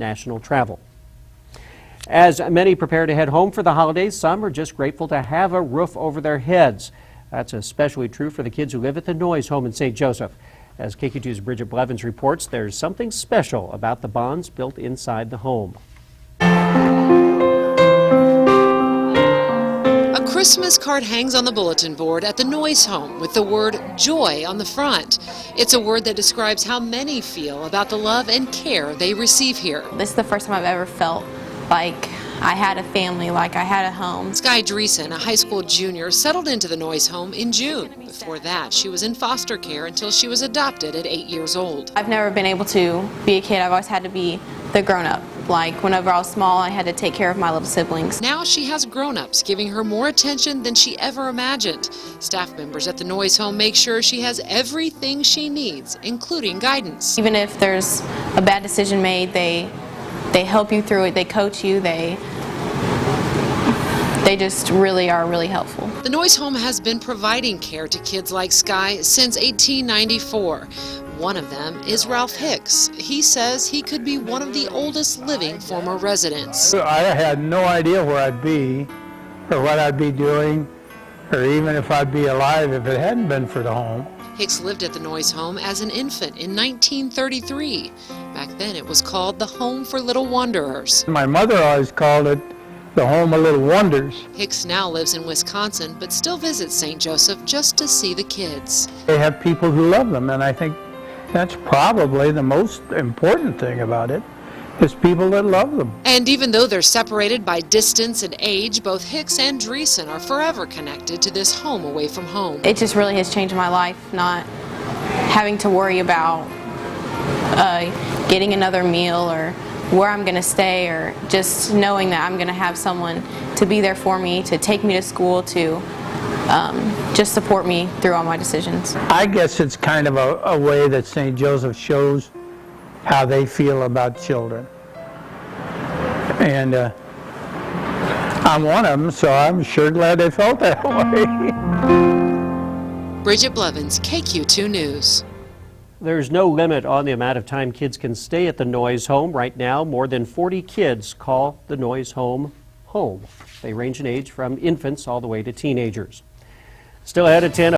national travel. As many prepare to head home for the holidays, some are just grateful to have a roof over their heads. That's especially true for the kids who live at the Noyes Home in St. Joseph. As KQ2's Bridget Blevins reports, there's something special about the bonds built inside the home. A Christmas card hangs on the bulletin board at the Noyes Home with the word joy on the front. It's a word that describes how many feel about the love and care they receive here. This is the first time I've ever felt like I had a family, like I had a home. Sky Dreesen, a high school junior, settled into the Noyes Home in June. Before that, she was in foster care until she was adopted at 8 years old. I've never been able to be a kid. I've always had to be the grown-up. Like whenever I was small, I had to take care of my little siblings. Now she has grown-ups giving her more attention than she ever imagined. Staff members at the Noyes Home make sure she has everything she needs, including guidance. Even if there's a bad decision made, they help you through it, they coach you, they just really are really helpful. The Noyes Home has been providing care to kids like Sky since 1894. One of them is Ralph Hicks. He says he could be one of the oldest living former residents. I had no idea where I'd be or what I'd be doing or even if I'd be alive if it hadn't been for the home. Hicks lived at the Noyes Home as an infant in 1933. Back then it was called the Home for Little Wanderers. My mother always called it the Home of Little Wonders. Hicks now lives in Wisconsin but still visits St. Joseph just to see the kids. They have people who love them, and I think that's probably the most important thing about it, is people that love them. And even though they're separated by distance and age, both Hicks and Dreesen are forever connected to this home away from home. It just really has changed my life, not having to worry about getting another meal or where I'm going to stay, or just knowing that I'm going to have someone to be there for me, to take me to school, to just support me through all my decisions. I guess it's kind of a way that St. Joseph shows how they feel about children. And I'm one of them, so I'm sure glad they felt that way. Bridget Blevins, KQ2 News. There's no limit on the amount of time kids can stay at the Noyes Home. Right now, more than 40 kids call the Noyes Home home. They range in age from infants all the way to teenagers. Still ahead at 10.